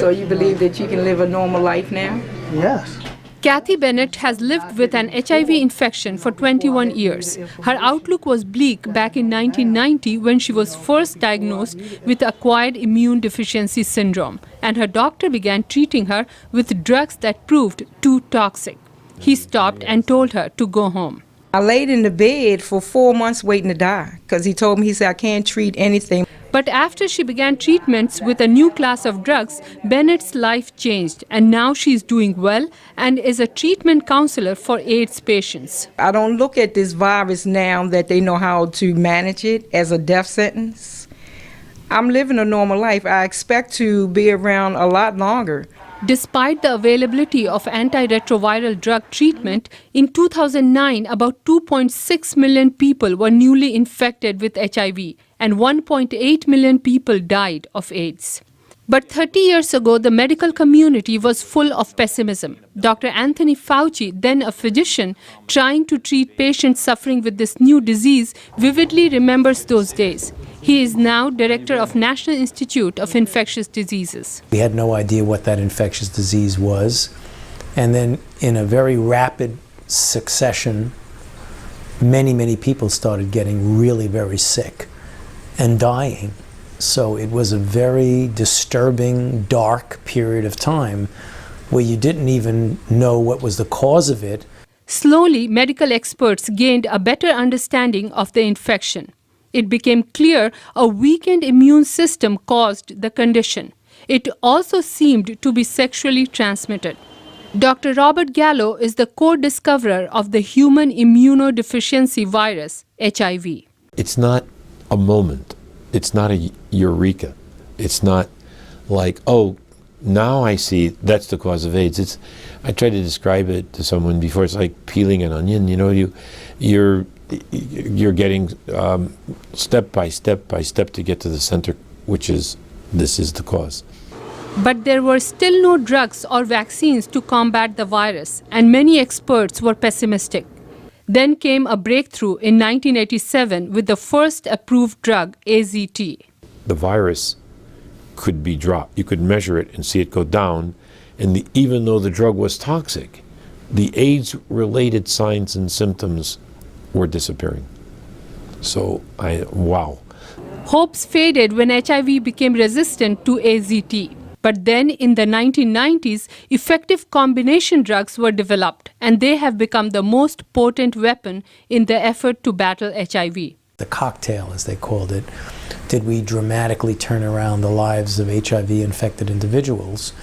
So you believe that you can live a normal life now? Yes. Kathy Bennett has lived with an HIV infection for 21 years. Her outlook was bleak back in 1990 when she was first diagnosed with acquired immune deficiency syndrome, and her doctor began treating her with drugs that proved too toxic. He stopped and told her to go home. I laid in the bed for 4 months waiting to die because he told me, he said, I can't treat anything. But after she began treatments with a new class of drugs, Bennett's life changed, and now she's doing well and is a treatment counselor for AIDS patients. I don't look at this virus now that they know how to manage it as a death sentence. I'm living a normal life. I expect to be around a lot longer. Despite the availability of antiretroviral drug treatment, in 2009, about 2.6 million people were newly infected with HIV, and 1.8 million people died of AIDS. But 30 years ago, the medical community was full of pessimism. Dr. Anthony Fauci, then a physician trying to treat patients suffering with this new disease, vividly remembers those days. He is now director of National Institute of Infectious Diseases. We had no idea what that infectious disease was. And then in a very rapid succession, many people started getting really very sick and dying. So it was a very disturbing, dark period of time where you didn't even know what was the cause of it. Slowly, medical experts gained a better understanding of the infection. It became clear a weakened immune system caused the condition. It also seemed to be sexually transmitted. Dr. Robert Gallo is the co-discoverer of the human immunodeficiency virus, HIV. It's not a moment. It's not a eureka. It's not like, oh, now I see that's the cause of AIDS. I tried to describe it to someone before. It's like peeling an onion. You know, you're getting step by step to get to the center, which is, this is the cause. But there were still no drugs or vaccines to combat the virus, and many experts were pessimistic. Then came a breakthrough in 1987 with the first approved drug, AZT. The virus could be dropped. You could measure it and see it go down, and even though the drug was toxic, the AIDS-related signs and symptoms were disappearing. So, wow. Hopes faded when HIV became resistant to AZT. But then in the 1990s, effective combination drugs were developed, and they have become the most potent weapon in the effort to battle HIV. The cocktail, as they called it, did we dramatically turn around the lives of HIV-infected individuals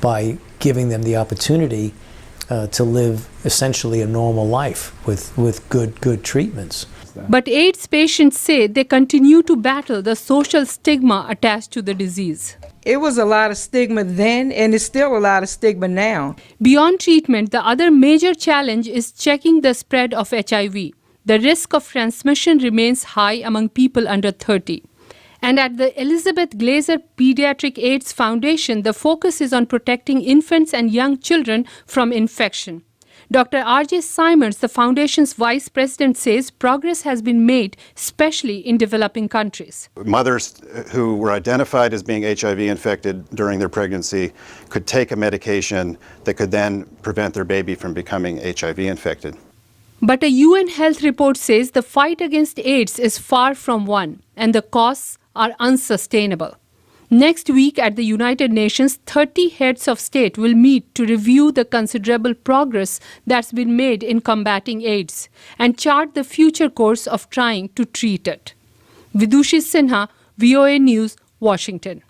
by giving them the opportunity to live essentially a normal life with good treatments. But AIDS patients say they continue to battle the social stigma attached to the disease. It was a lot of stigma then, and it's still a lot of stigma now. Beyond treatment, the other major challenge is checking the spread of HIV. The risk of transmission remains high among people under 30. And at the Elizabeth Glaser Pediatric AIDS Foundation, the focus is on protecting infants and young children from infection. Dr. R.J. Simons, the foundation's vice president, says progress has been made, especially in developing countries. Mothers who were identified as being HIV infected during their pregnancy could take a medication that could then prevent their baby from becoming HIV infected. But a UN health report says the fight against AIDS is far from won, and the costs are unsustainable. Next week at the United Nations, 30 heads of state will meet to review the considerable progress that's been made in combating AIDS and chart the future course of trying to treat it. Vidushi Sinha, VOA News, Washington.